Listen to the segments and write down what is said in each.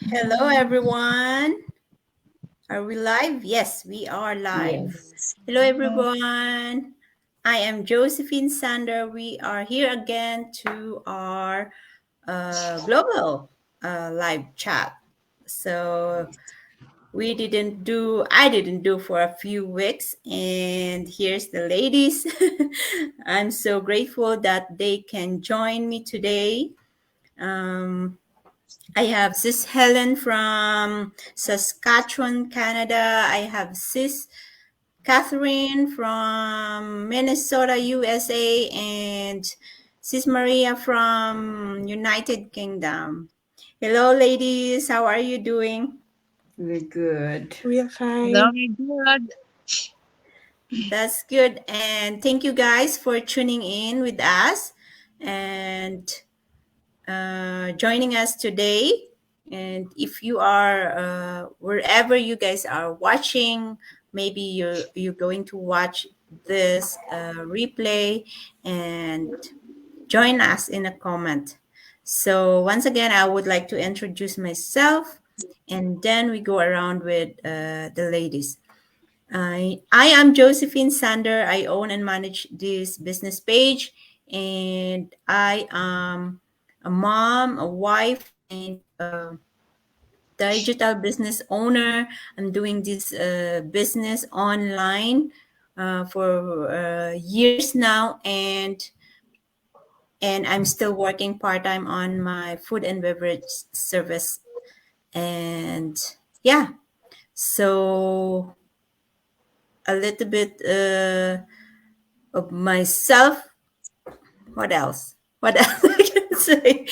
Hello, everyone. Are we live? Yes, we are live. Yes. Hello, everyone. I am Josephine Sander. We are here again to our global live chat. So I didn't do for a few weeks, and here's the ladies. I'm so grateful that they can join me today. Um, I have Sis Helen from Saskatchewan, Canada. I have Sis Catherine from Minnesota, USA, and Sis Maria from United Kingdom. Hello, ladies. How are you doing? We're good. We are fine. Very good. That's good. And thank you guys for tuning in with us and joining us today. And if you are wherever you guys are watching, maybe you're going to watch this replay and join us in a comment. So once again, I would like to introduce myself, and then we go around with the ladies. I am Josephine Sander. I own and manage this business page, and I am a mom, a wife, and a digital business owner. I'm doing this business online for years now, and I'm still working part time on my food and beverage service. And yeah, so a little bit of myself. What else? What else I can say?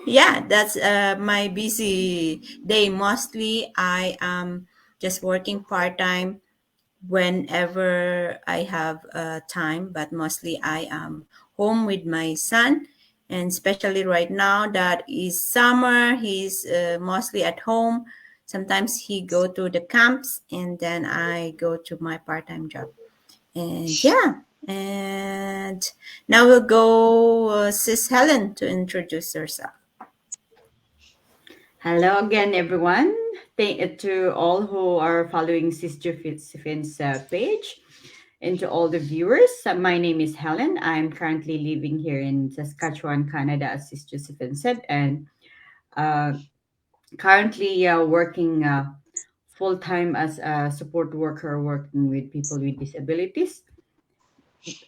Yeah, that's my busy day. Mostly, I am just working part time whenever I have time, but mostly I am home with my son. And especially right now that is summer, he's mostly at home. Sometimes he go to the camps, and then I go to my part time job. And yeah, and now we'll go Sis Helen to introduce herself. Hello again, everyone. Thank to all who are following Sister Josephine's page and to all the viewers. My name is Helen. I'm currently living here in Saskatchewan, Canada, as Sister Josephine said, and uh, currently working full time as a support worker, working with people with disabilities,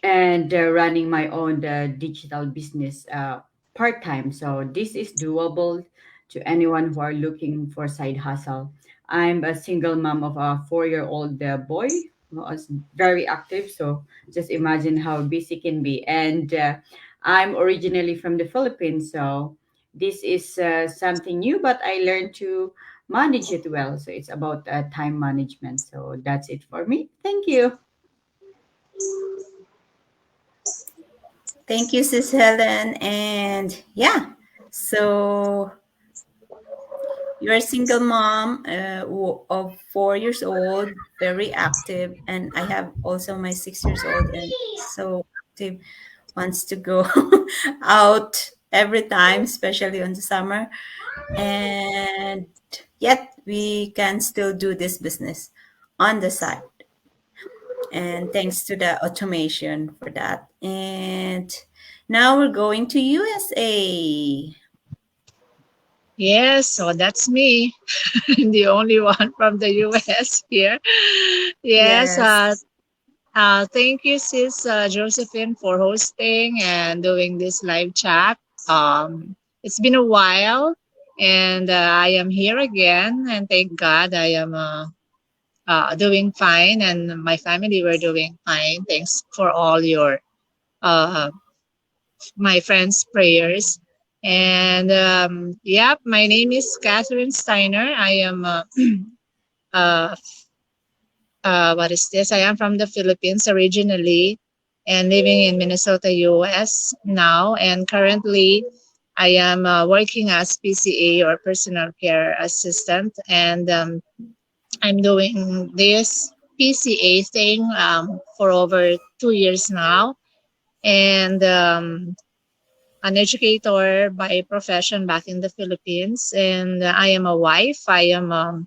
and running my own digital business part time. So this is doable to anyone who are looking for side hustle. I'm a single mom of a 4-year-old boy who is very active. So just imagine how busy can be. And I'm originally from the Philippines, so this is something new, but I learned to manage it well. So it's about time management. So that's it for me. Thank you. Thank you, Sis Helen. And yeah, so you're a single mom of 4 years old, very active, and I have also my 6 years old and so active, wants to go out every time, especially on the summer. And yet we can still do this business on the side. And thanks to the automation for that. And now we're going to USA. Yes, so that's me. The only one from the US here. Yes, Yes. thank you, Sis Josephine, for hosting and doing this live chat. It's been a while, and I am here again, and thank God I am doing fine, and my family were doing fine. Thanks for all your uh, my friends' prayers. And yeah, my name is Catherine Steiner. I am uh, what is this? I am from the Philippines originally and living in Minnesota, US now. And currently, I am working as PCA or personal care assistant. And I'm doing this PCA thing for over 2 years now. And an educator by profession back in the Philippines, and I am a wife. I am a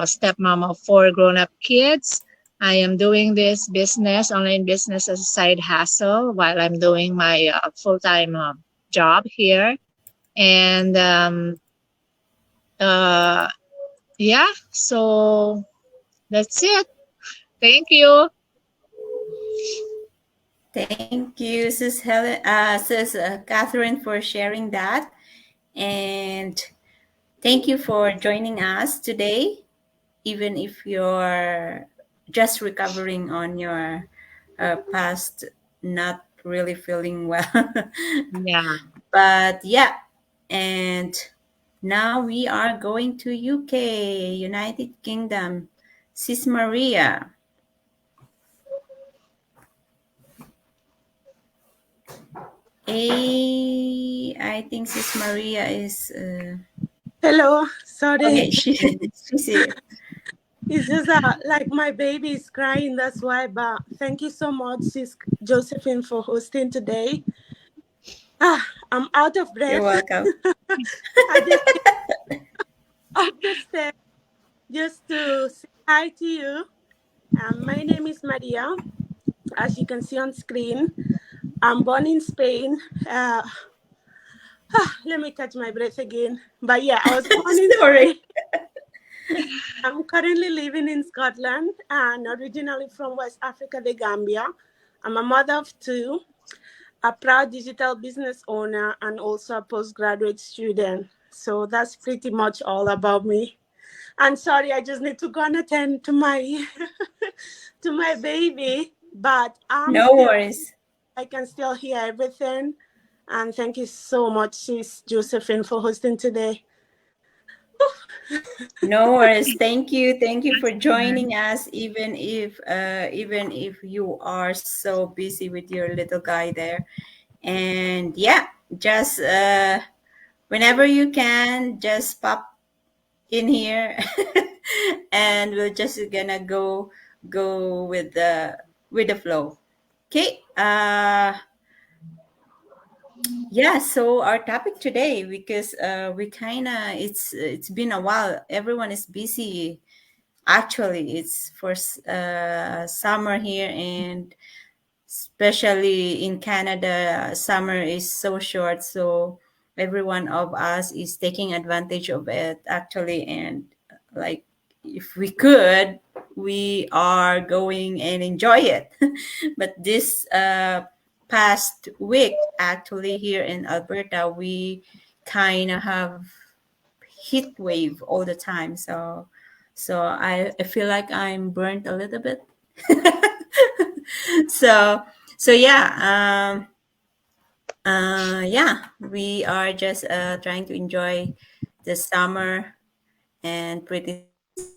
stepmom of four grown-up kids. I am doing this business, online business, as a side hustle while I'm doing my full-time job here. And uh, yeah, so that's it. Thank you. Thank you, Sis Catherine, for sharing that, and thank you for joining us today. Even if you're just recovering on your past, not really feeling well, Yeah. but yeah, and now we are going to UK, United Kingdom. Sis Maria. I think Sis Maria is Hello, sorry. okay. She's here. It's just like my baby is crying, that's why. But thank you so much, Sis Josephine, for hosting today. I'm out of You're breath. welcome. I just came up the stairs just to say hi to you. My name is Maria, as you can see on screen. I'm born in Spain. Let me catch my breath again. But yeah, I was born in Sorry. Spain. I'm currently living in Scotland and originally from West Africa, the Gambia. I'm a mother of two, a proud digital business owner, and also a postgraduate student. So that's pretty much all about me. And sorry, I just need to go and attend to my to my baby, but No worries. I can still hear everything. And thank you so much, Sis Josephine, for hosting today. No worries. Thank you. Thank you for joining us, even if you are so busy with your little guy there. And yeah, just whenever you can, just pop in here, and we're just gonna go with the flow. Okay. Yeah, so our topic today, because we kind of it's been a while. Everyone is busy. Actually, it's for summer here, and especially in Canada, summer is so short. So every one of us is taking advantage of it, actually. And like, if we could, we are going and enjoy it. But this past week, actually, here in Alberta, we kind of have heat wave all the time. So I feel like I'm burnt a little bit. so so yeah, we are just trying to enjoy the summer, and pretty soon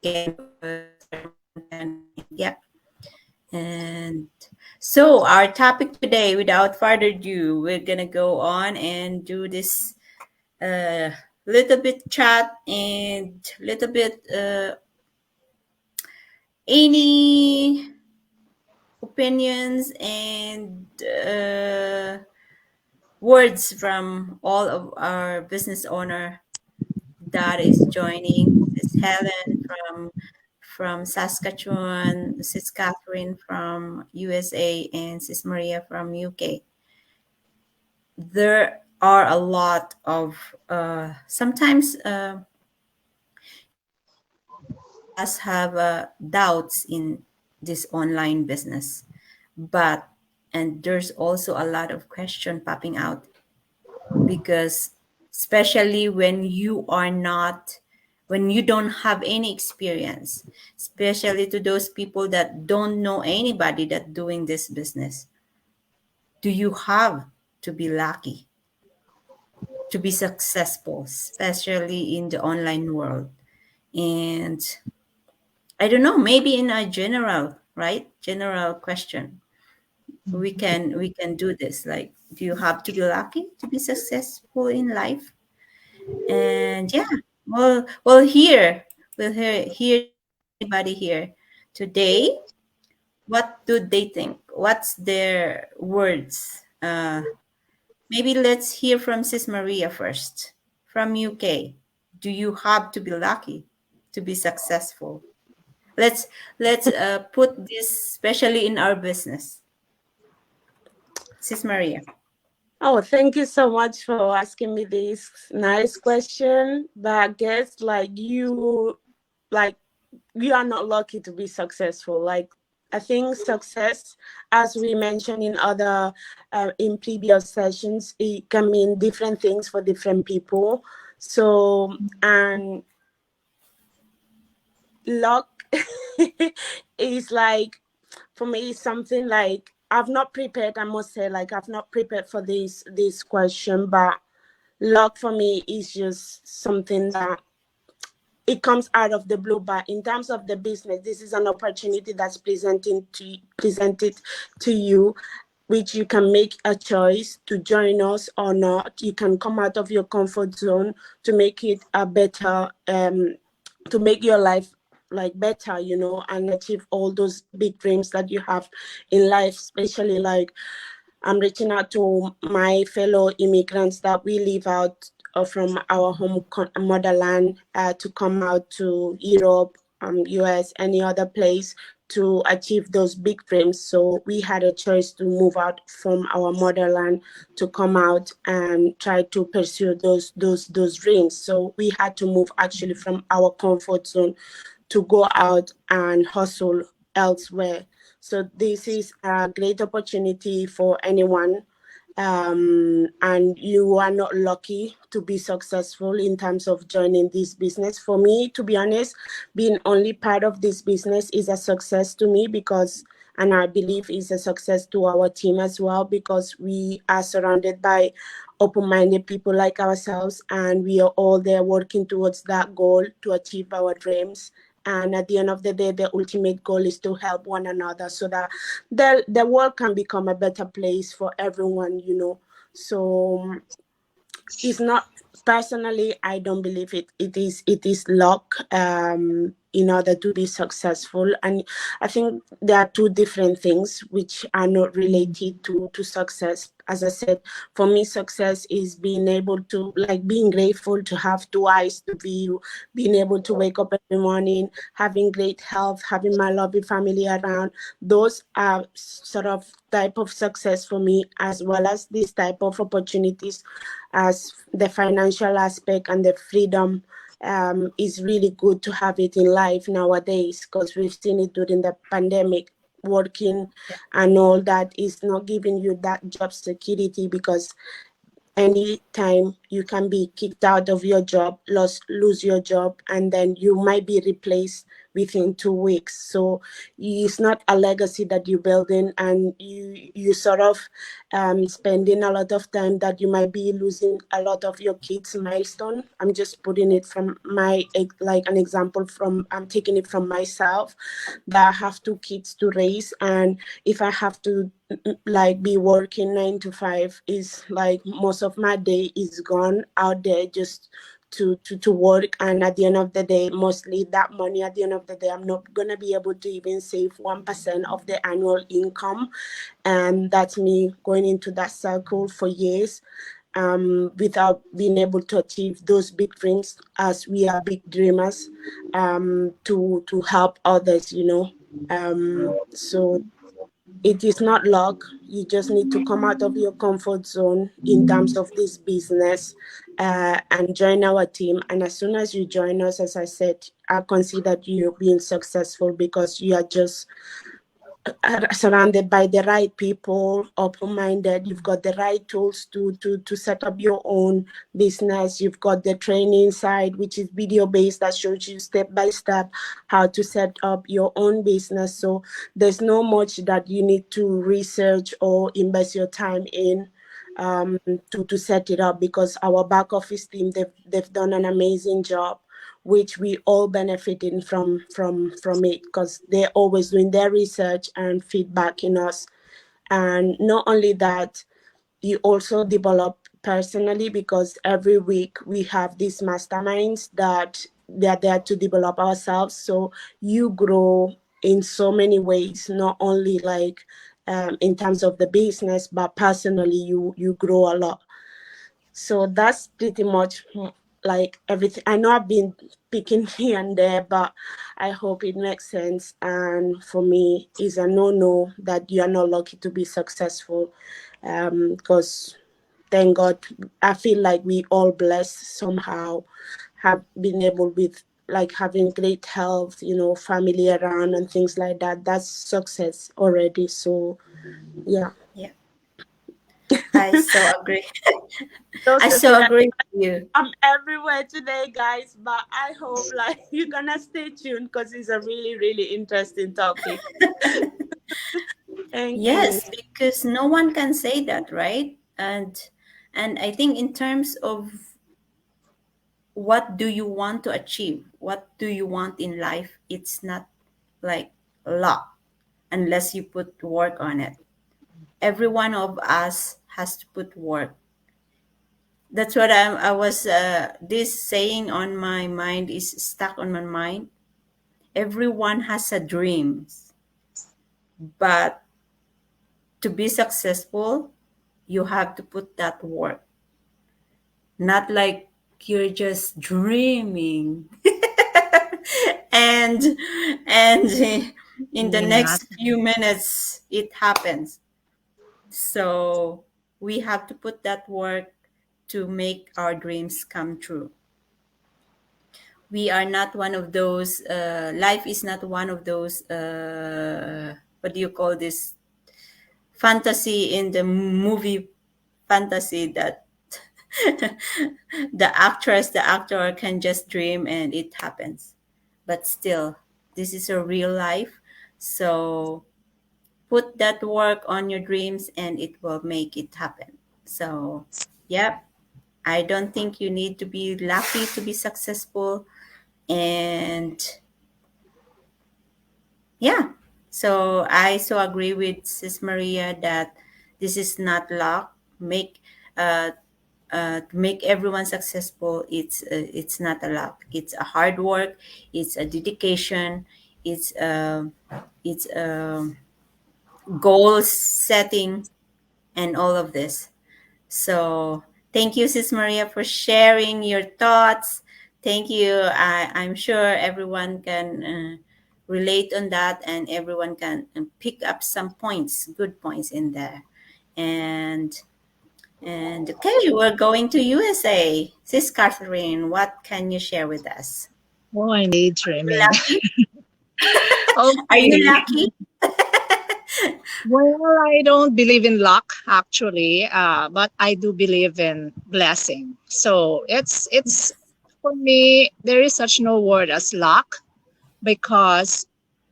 again will start and yeah. And so our topic today, without further ado, we're gonna go on and do this uh, little bit chat and little bit any opinions and words from all of our business owner that is joining. This is Helen from Saskatchewan, Sis Catherine from USA, and Sis Maria from UK. There are a lot of sometimes us have doubts in this online business, but and there's also a lot of question popping out, because especially when you don't have any experience, especially to those people that don't know anybody that doing this business. Do you have to be lucky to be successful, especially in the online world? And I don't know, maybe in a general, right? General question. We can do this. Like, do you have to be lucky to be successful in life? And yeah, well, here we'll hear anybody here today. What do they think? What's their words? Maybe let's hear from Sis Maria first, from UK. Do you have to be lucky to be successful? Let's put this especially in our business. Sis Maria. Oh, thank you so much for asking me this nice question. But I guess like you are not lucky to be successful. Like I think success, as we mentioned in other in previous sessions, it can mean different things for different people. So and luck is like, for me, something like I've not prepared. I must say, like I've not prepared for this question, but luck for me is just something that it comes out of the blue. But in terms of the business, this is an opportunity that's presented to you, which you can make a choice to join us or not. You can come out of your comfort zone to make it a better, to make your life like better, you know, and achieve all those big dreams that you have in life. Especially like I'm reaching out to my fellow immigrants that we live out from our motherland to come out to Europe, US, any other place to achieve those big dreams. So we had a choice to move out from our motherland to come out and try to pursue those dreams. So we had to move actually from our comfort zone to go out and hustle elsewhere. So this is a great opportunity for anyone. And you are not lucky to be successful in terms of joining this business. For me, to be honest, being only part of this business is a success to me because, and I believe is a success to our team as well, because we are surrounded by open-minded people like ourselves, and we are all there working towards that goal to achieve our dreams. And at the end of the day, the ultimate goal is to help one another so that the world can become a better place for everyone, you know. So it's not, personally, I don't believe it is luck in order to be successful. And I think there are two different things which are not related to success. As I said, for me, success is being able to, like, being grateful to have two eyes to view, being able to wake up every morning, having great health, having my loving family around. Those are sort of type of success for me, as well as this type of opportunities, as the financial aspect and the freedom is really good to have it in life nowadays, because we've seen it during the pandemic. Working and all that is not giving you that job security, because anytime you can be kicked out of your job, lose your job, and then you might be replaced within 2 weeks. So it's not a legacy that you're building, and you sort of spending a lot of time that you might be losing a lot of your kids' milestone. I'm just putting it from my, like, an example from, I'm taking it from myself, that I have 2 kids to raise, and if I have to like be working 9 to 5, is like most of my day is gone out there just to work. And at the end of the day, mostly that money, at the end of the day, I'm not gonna be able to even save 1% of the annual income, and that's me going into that circle for years, without being able to achieve those big dreams, as we are big dreamers, to help others, you know. So it is not luck. You just need to come out of your comfort zone in terms of this business, and join our team. And as soon as you join us, as I said, I consider you being successful, because you are just surrounded by the right people, open-minded. You've got the right tools to set up your own business. You've got the training side, which is video-based, that shows you step by step how to set up your own business. So there's no much that you need to research or invest your time in, to set it up, because our back office team, they've done an amazing job, which we all benefiting from it, because they're always doing their research and feedback in us. And not only that, you also develop personally, because every week we have these masterminds that they're there to develop ourselves. So you grow in so many ways, not only like in terms of the business, but personally you grow a lot. So that's pretty much like everything. I know I've been picking here and there, but I hope it makes sense. And for me, it's a no that you are not lucky to be successful, because thank God, I feel like we all blessed somehow, have been able with like having great health, family around and things like that. That's success already. So yeah. Yeah, I so agree. I so Josephine, agree with you. I'm everywhere today, guys, but I hope like you're gonna stay tuned because it's a really, really interesting topic. Thank you. Yes, because no one can say that, right? And I think in terms of what do you want to achieve, what do you want in life, it's not like luck unless you put work on it. Every one of us has to put work. That's what I was this saying on my mind is stuck on my mind. Everyone has a dreams, but to be successful, you have to put that work. Not like you're just dreaming. and and in the Doing next nothing. few minutes it happens. So we have to put that work to make our dreams come true. We are not one of those life is not one of those what do you call this, fantasy in the movie, fantasy that the actor can just dream and it happens. But still, this is a real life. So put that work on your dreams and it will make it happen. So, yep, I don't think you need to be lucky to be successful. And yeah, so I so agree with Sis Maria that this is not luck. Uh, to make everyone successful, it's not a luck. It's a hard work. It's a dedication. It's goal setting and all of this. So thank you, Sis Maria, for sharing your thoughts. Thank you. I'm sure everyone can relate on that, and everyone can pick up some points, good points in there. And okay, we're going to USA. Sis Catherine, what can you share with us? Oh, I'm daydreaming. Lucky? Are you Okay. lucky? Well, I don't believe in luck actually, but I do believe in blessing. So it's for me there is such no word as luck because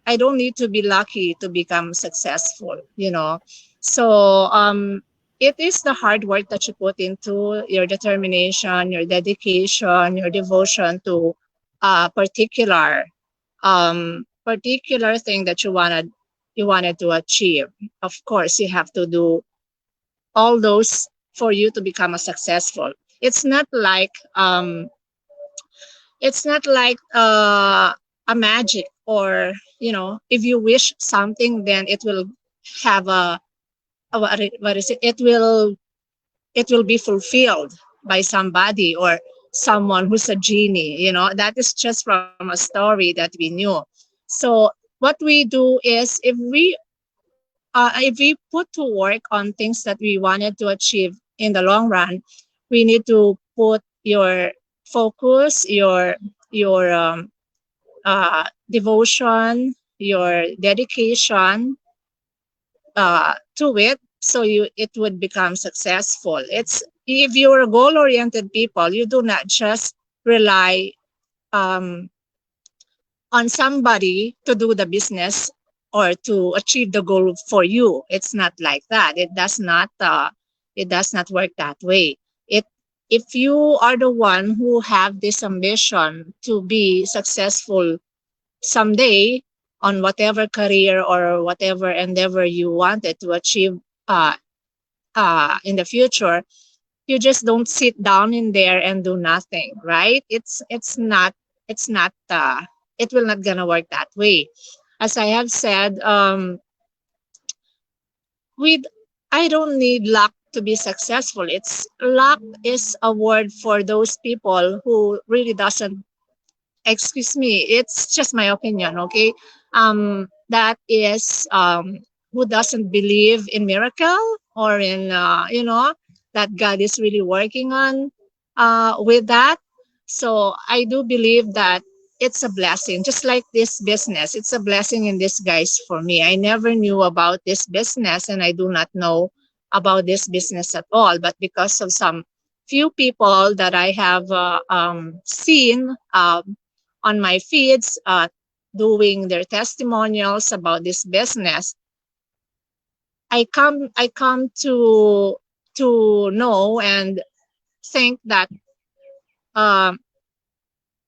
I don't need to be lucky to become successful, you know. So it is the hard work that you put into your determination, your dedication, your devotion to a particular thing that you wanted to achieve. Of course, you have to do all those for you to become a successful. It's not like a magic, or if you wish something then it will have what is it, it will be fulfilled by somebody or someone who's a genie. That is just from a story that we knew. So what we do is, if we put to work on things that we wanted to achieve in the long run, we need to put your focus, your devotion, your dedication to it, so it would become successful. It's If you're a goal-oriented people, you do not just rely um, on somebody to do the business or to achieve the goal for you. It's not like that. It does not work that way. It If you are the one who have this ambition to be successful someday on whatever career or whatever endeavor you wanted to achieve in the future, you just don't sit down in there and do nothing, right? It will not gonna work that way. As I have said, with I don't need luck to be successful. It's luck is a word for those people who really doesn't, excuse me, it's just my opinion, okay? That is who doesn't believe in miracle or in that God is really working on with that. So I do believe that it's a blessing, just like this business. It's a blessing in disguise for me. I never knew about this business, and I do not know about this business at all. But because of some few people that I have seen on my feeds doing their testimonials about this business, I come to know and think that um,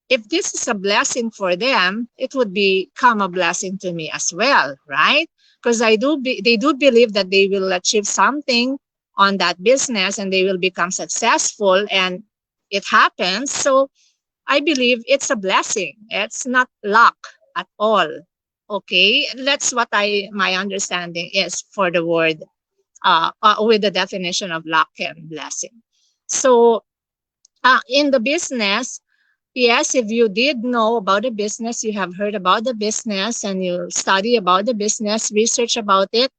if this is a blessing for them, it would become a blessing to me as well, right? Because they do believe that they will achieve something on that business and they will become successful, and it happens. So I believe it's a blessing. It's not luck at all. Okay, that's what my understanding is for the word with the definition of luck and blessing. So in the business, yes, if you did know about the business, you have heard about the business and you study about the business, research about it,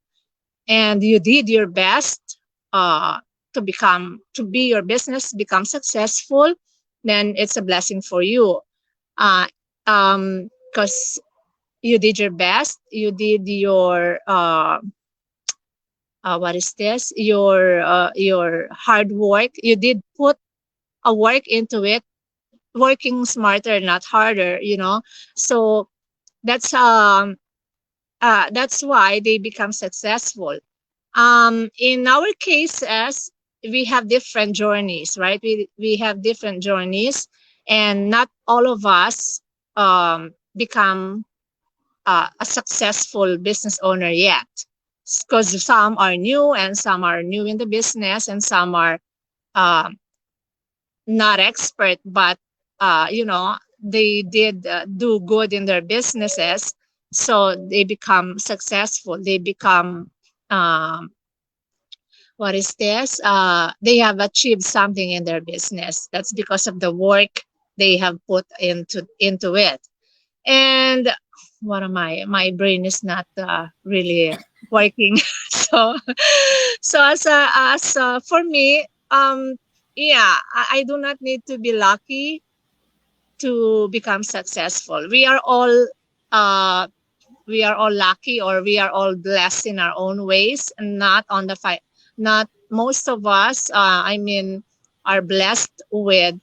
and you did your best uh, to be your business become successful, then it's a blessing for you. Uh, because you did your best, you did your what is this? Your hard work. You did put a work into it, working smarter, not harder. So that's that's why they become successful. In our cases, we have different journeys, right? We have different journeys, and not all of us become a successful business owner yet, because some are new and some are new in the business and some are um, not expert, but they did do good in their businesses, so they become successful. They become um, what is this? They have achieved something in their business. That's because of the work they have put into it. And what am I? My brain is not really working. so, for me, yeah, I do not need to be lucky to become successful. Uh, we are all lucky, or we are all blessed in our own ways, and not on the fight. Not most of us, are blessed with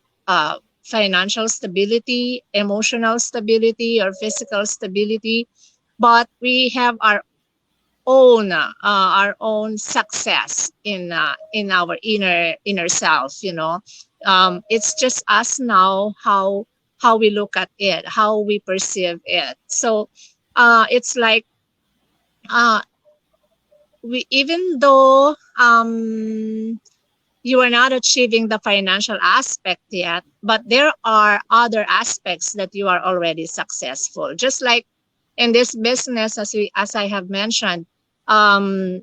financial stability, emotional stability, or physical stability, but we have our own success in our inner self. It's just us now how we look at it, how we perceive it. So it's like uh, we even though you are not achieving the financial aspect yet, but there are other aspects that you are already successful. Just like in this business, as I have mentioned, um,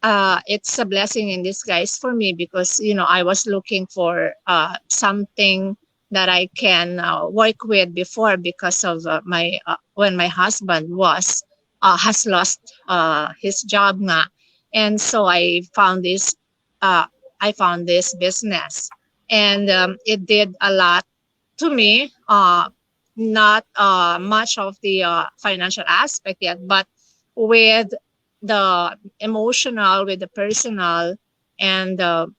it's a blessing in disguise for me, because I was looking for something that I can work with before, because of my when my husband was has lost his job nga. And so uh, I found this business, and it did a lot to me. Not much of the financial aspect yet, but with the emotional, with the personal, and the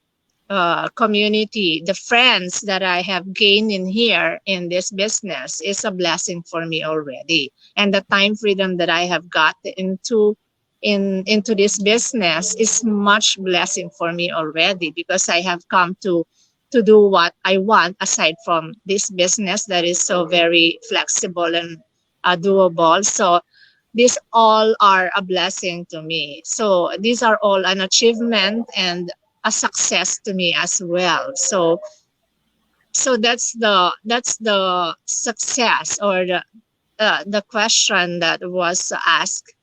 community, the friends that I have gained in here in this business is a blessing for me already. And the time freedom that I have got into this business is much blessing for me already, because I have come to do what I want aside from this business that is so very flexible and doable. So these all are a blessing to me. So these are all an achievement and a success to me as well. So that's the success, or the question that was asked,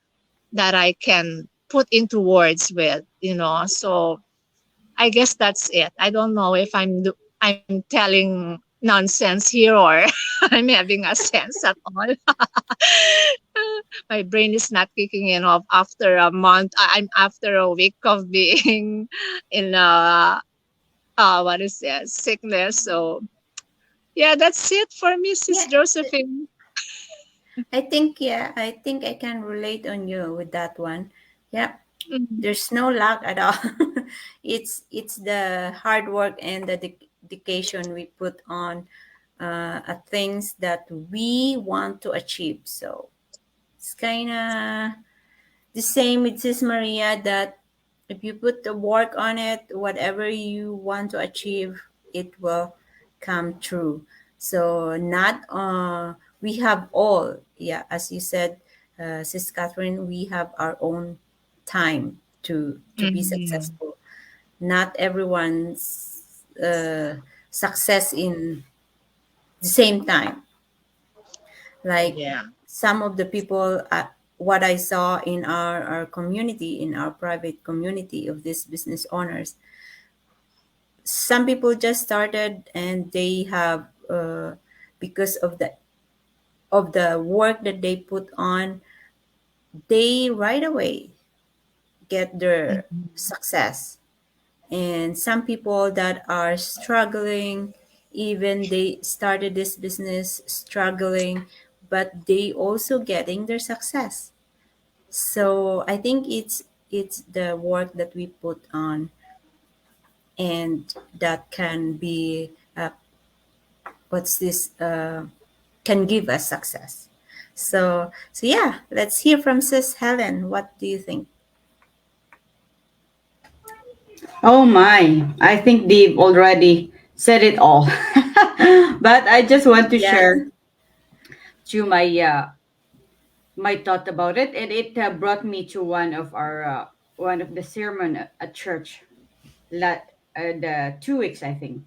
that I can put into words with, So I guess that's it. I don't know if I'm telling nonsense here or I'm having a sense at all. My brain is not kicking in off after a month. I'm after a week of being in what is it, sickness. So yeah, that's it for me, Sis Yeah, Josephine. I think I can relate on you with that one. Yeah, Mhm. there's no luck at all. It's the hard work and the dedication we put on at things that we want to achieve. So it's kind of the same with Sis Maria, that if you put the work on it, whatever you want to achieve, it will come true. So not we have all, yeah, as you said, Sis Catherine, we have our own time to be Mhm. successful. Not everyone's success in the same time. Like Yeah. some of the people, what I saw in our community, in our private community of these business owners, some people just started and they have because of the work that they put on, they right away get their Mhm. success. And some people that are struggling, even they started this business struggling, but they also getting their success. So I think it's the work that we put on, and that can be what's this can give us success. So yeah, let's hear from Sis Helen. What do you think? Oh my, I think they've already said it all. But I just want to Yeah. share to my thought about it, and it brought me to one of the sermon at church the 2 weeks, I think.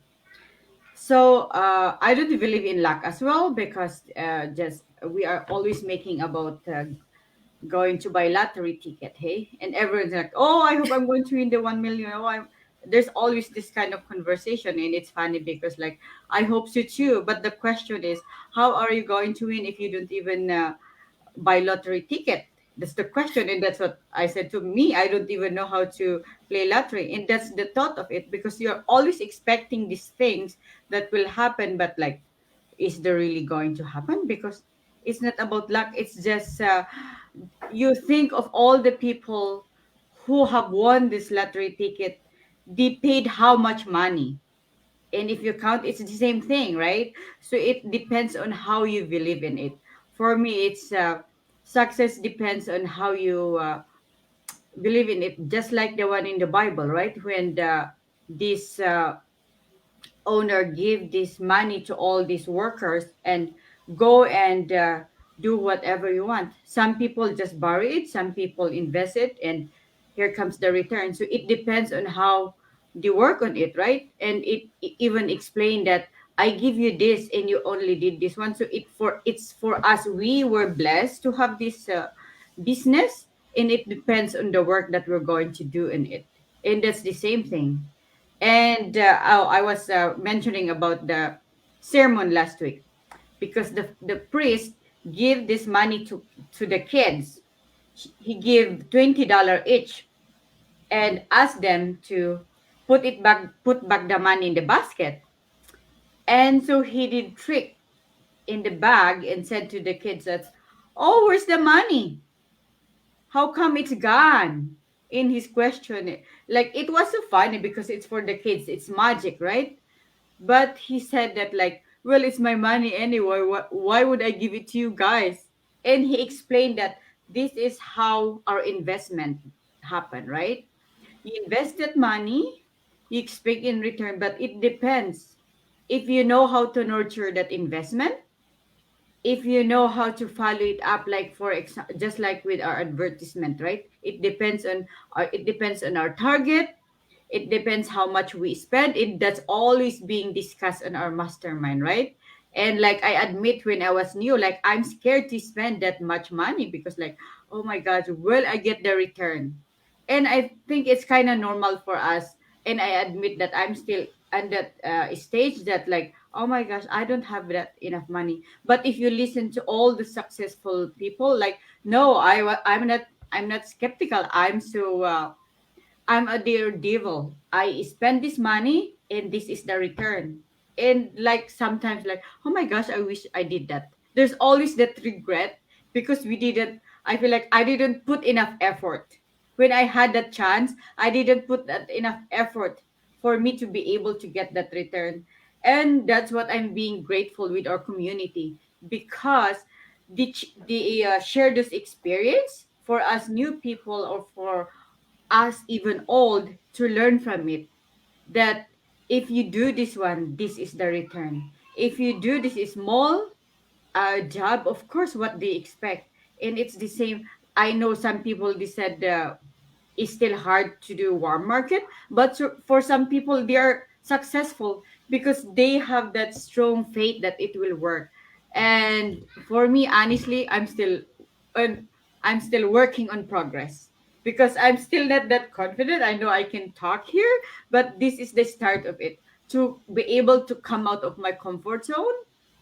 So I don't believe in luck as well, because just we are always making about going to buy lottery ticket, hey, and everyone's like, oh, I hope I'm going to win the 1 million. There's always this kind of conversation, and it's funny because like I hope so too, but the question is, how are you going to win if you don't even buy lottery ticket? That's the question, and that's what I said to me. I don't even know how to play lottery, and that's the thought of it, because you're always expecting these things that will happen, but like, is there really going to happen? Because it's not about luck. It's just you think of all the people who have won this lottery ticket. They paid how much money, and if you count, it's the same thing, right? So it depends on how you believe in it. For me, it's success depends on how you believe in it, just like the one in the Bible, right? When this owner give this money to all these workers and go and do whatever you want. Some people just borrow it, some people invest it, and here comes the return. So it depends on how they work on it, right? And it even explained that I give you this and you only did this one. So it's for us. We were blessed to have this business, and it depends on the work that we're going to do in it. And that's the same thing. And I was mentioning about the sermon last week, because the priest give this money to the kids. He gave $20 each and asked them to put back the money in the basket. And so he did trick in the bag and said to the kids that, oh, where's the money? How come it's gone? In his question, like it was so funny because it's for the kids. It's magic, right? But he said that like, well, it's my money anyway. Why would I give it to you guys? And he explained that this is how our investment happen, right? You invest that money, you expect in return, but it depends. If you know how to nurture that investment, if you know how to follow it up, like for example, just like with our advertisement, right? It depends on our target. It depends how much we spend. It That's always being discussed on our mastermind, right? And like I admit, when I was new, like I'm scared to spend that much money, because like, oh my god, will I get the return? And I think it's kind of normal for us. And I admit that I'm still at that stage that like, oh my gosh, I don't have that enough money. But if you listen to all the successful people, like, no, I'm not skeptical. I'm a dear devil. I spend this money and this is the return. And like sometimes like, oh my gosh, I wish I did that. There's always that regret because we didn't I feel like I didn't put enough effort. When I had that chance, I didn't put that enough effort for me to be able to get that return. And that's what I'm being grateful with our community because the share this experience for us new people or for us even old to learn from it that if you do this one this is the return, if you do this small job, of course what they expect. And it's the same. I know some people they said it's still hard to do warm market, but for some people they are successful because they have that strong faith that it will work. And for me, honestly, on, I'm still working on progress because I'm still not that confident. I know I can talk here, but this is the start of it. To be able to come out of my comfort zone,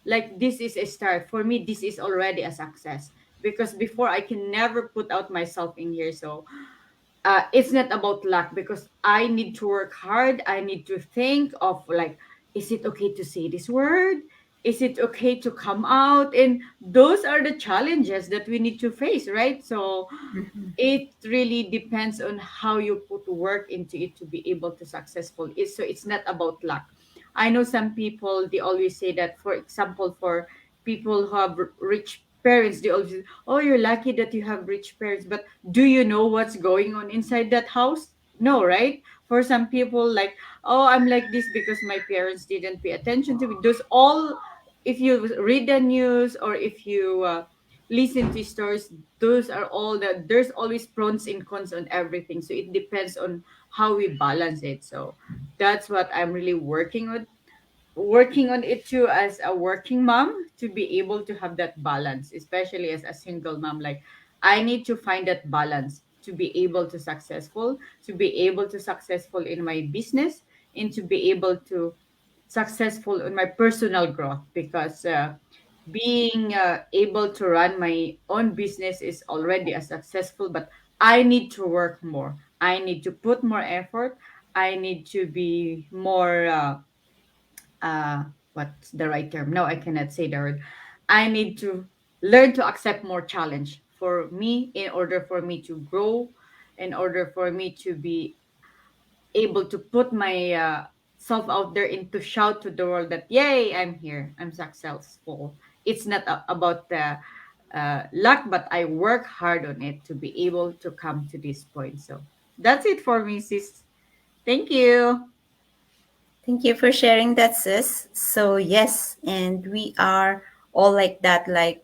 like this is a start for me. This is already a success because before I can never put out myself in here. So it's not about luck because I need to work hard. I need to think of like, is it okay to say this word? Is it okay to come out? And those are the challenges that we need to face, right? So Mhm. it really depends on how you put work into it to be able to successful. It's not about luck. I know some people they always say that, for example, for people who have rich parents, they always say, oh, you're lucky that you have rich parents, but do you know what's going on inside that house? No, right? For some people, like, oh, I'm like this because my parents didn't pay attention to me. Those all, if you read the news or if you listen to stories, those are all that there's always pros and cons on everything. So it depends on how we balance it. So that's what I'm really working on it too as a working mom to be able to have that balance, especially as a single mom. Like I need to find that balance to be able to be able to successful in my business and to be able to successful in my personal growth because being able to run my own business is already a successful, but I need to work more. I need to put more effort. I need to be more uh what's the right term? No, I cannot say the word. I need to learn to accept more challenge for me in order for me to grow, in order for me to be able to put my self out there and to shout to the world that yay, I'm here, I'm successful. It's not about the luck, but I work hard on it to be able to come to this point. So that's it for me, sis. Thank you. Thank you for sharing that, sis. So, yes, and we are all like that. Like,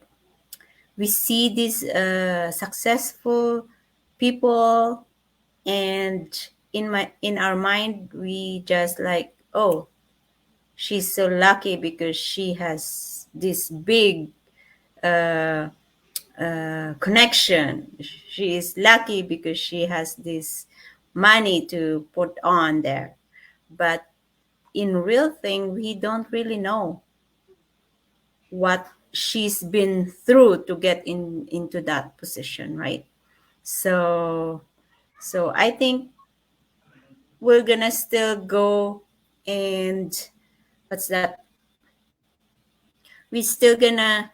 we see these successful people, and in our mind, we just like, oh, she's so lucky because she has this big uh, connection. She is lucky because she has this money to put on there. But in real thing, we don't really know what she's been through to get into that position, right? So I think we're gonna still go, and what's that? We still gonna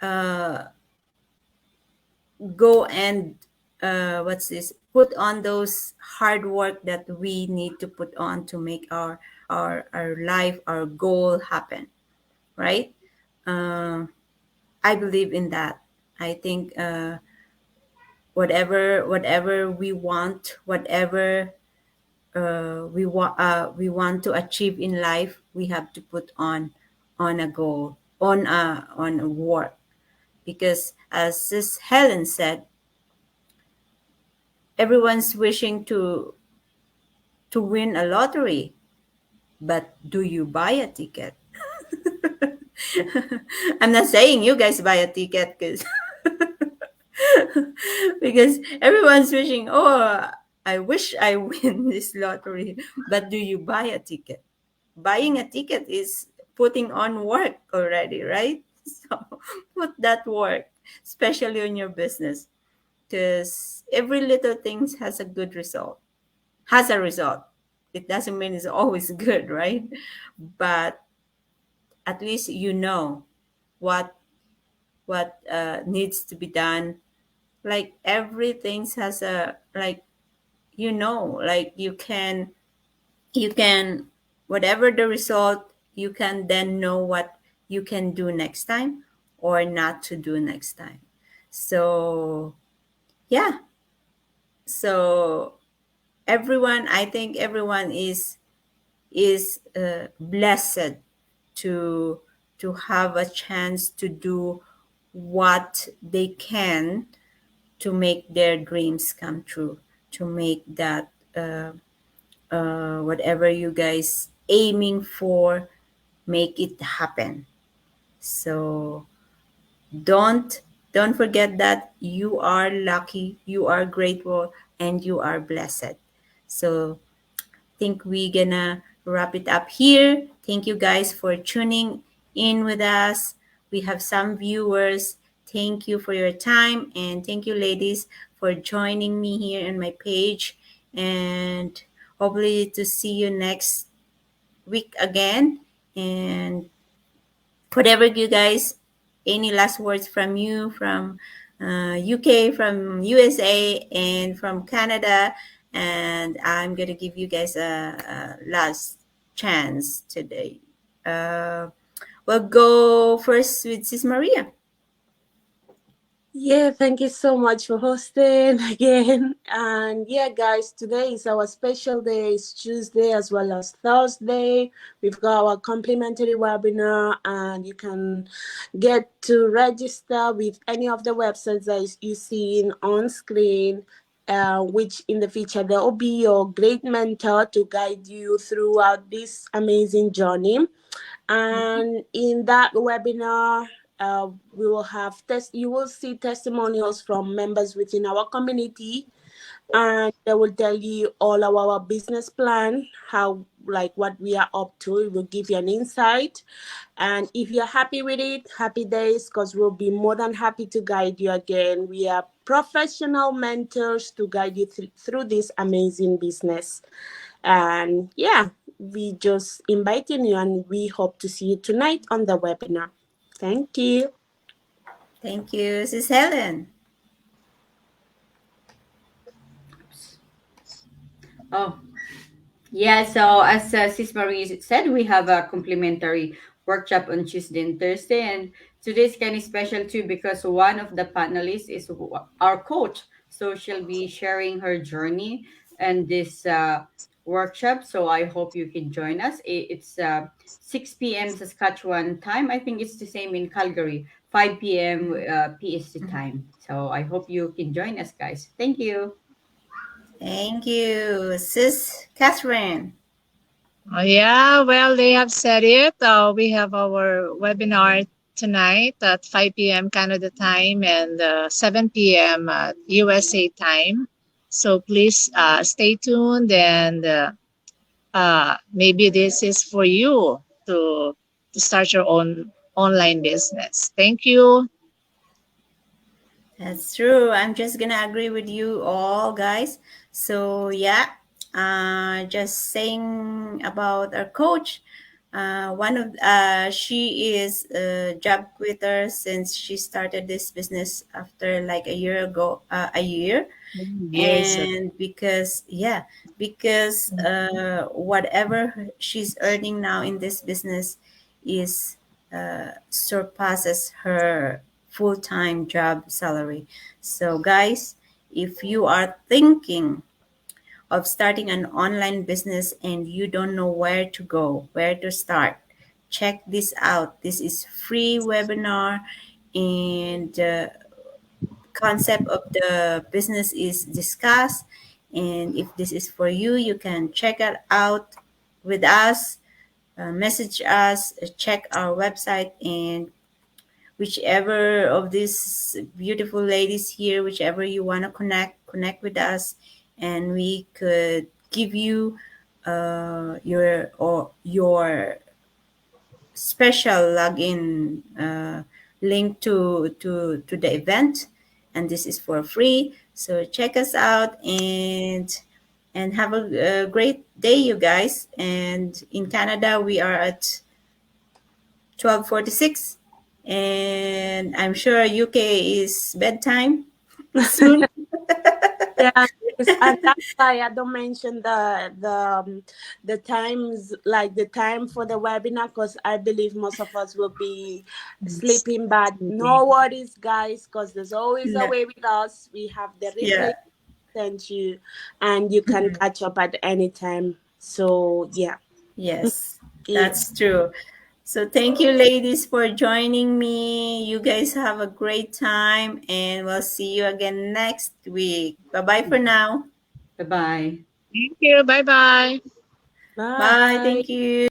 uh, go and what's this? Put on those hard work that we need to put on to make our life, our goal happen, right? Uh, I believe in that. I think whatever we want, whatever we want to achieve in life, we have to put on a goal, on a work, because as Sis Helen said, everyone's wishing to win a lottery, but do you buy a ticket? I'm not saying you guys buy a ticket because because everyone's wishing, oh, I wish I win this lottery. But do you buy a ticket? Buying a ticket is putting on work already, right? So put that work, especially on your business, because every little thing has a good result, has a result. It doesn't mean it's always good, right? But at least you know what needs to be done. Like everything has a like like you can whatever the result, you can then know what you can do next time or not to do next time. So yeah, so everyone, I think everyone is blessed to have a chance to do what they can to make their dreams come true, to make that whatever you guys aiming for, make it happen. So don't don't forget that you are lucky, you are grateful, and you are blessed. So think we gonna wrap it up here. Thank you guys for tuning in with us. We have some viewers. Thank you for your time, and thank you, ladies, for joining me here on my page. And hopefully to see you next week again. And whatever you guys, any last words from you, from UK, from USA, and from Canada. And I'm gonna give you guys a last chance today. We'll go first with Sis Maria. Yeah, thank you so much for hosting again. And yeah, guys, today is our special day. It's Tuesday as well as Thursday. We've got our complimentary webinar, and you can get to register with any of the websites that you see on screen. Which in the future there will be your great mentor to guide you throughout this amazing journey. And in that webinar, we will have you will see testimonials from members within our community, and they will tell you all of our business plan, how like what we are up to. It will give you an insight, and if you're happy with it, happy days, because we'll be more than happy to guide you again. We are professional mentors to guide you through this amazing business. And yeah, we just inviting you, and we hope to see you tonight on the webinar. Thank you. Thank you, Sis Helen. Oh, yeah. So as Sis Marie said, we have a complimentary workshop on Tuesday and Thursday, and today's kind of special too because one of the panelists is our coach. So she'll be sharing her journey and this workshop. So I hope you can join us. It's 6 p.m. Saskatchewan time. I think it's the same in Calgary, 5 p.m. PST time. So I hope you can join us, guys. Thank you. Thank you, Sis Catherine. Yeah, well, they have said it. We have our webinar tonight at 5 p.m. Canada time and 7 p.m. USA time. So please stay tuned, and maybe this is for you to start your own online business. Thank you. That's true. I'm just gonna agree with you all, guys. So yeah, just saying about our coach. One of she is a job quitter since she started this business after like a year ago, Yes. and because whatever she's earning now in this business is surpasses her full-time job salary. So guys, if you are thinking of starting an online business and you don't know where to go, where to start, check this out. This is free webinar, and concept of the business is discussed. And if this is for you, you can check it out with us, message us, check our website, and whichever of these beautiful ladies here, whichever you want to connect with us, and we could give you your special login link to the event, and this is for free. So check us out and have a great day, you guys. And in Canada, we are at 12:46, and I'm sure UK is bedtime soon. Yeah, and that's why I don't mention the times, like the time for the webinar, because I believe most of us will be sleeping. But no worries, guys, because there's always a No, way with us. We have the replay yeah, sent you, and you can catch up at any time. So yeah, yes, yeah. that's true. So thank you, ladies, for joining me. You guys have a great time, and we'll see you again next week. Bye bye for now. Bye bye. Thank you. Bye bye. Bye. Bye. Thank you.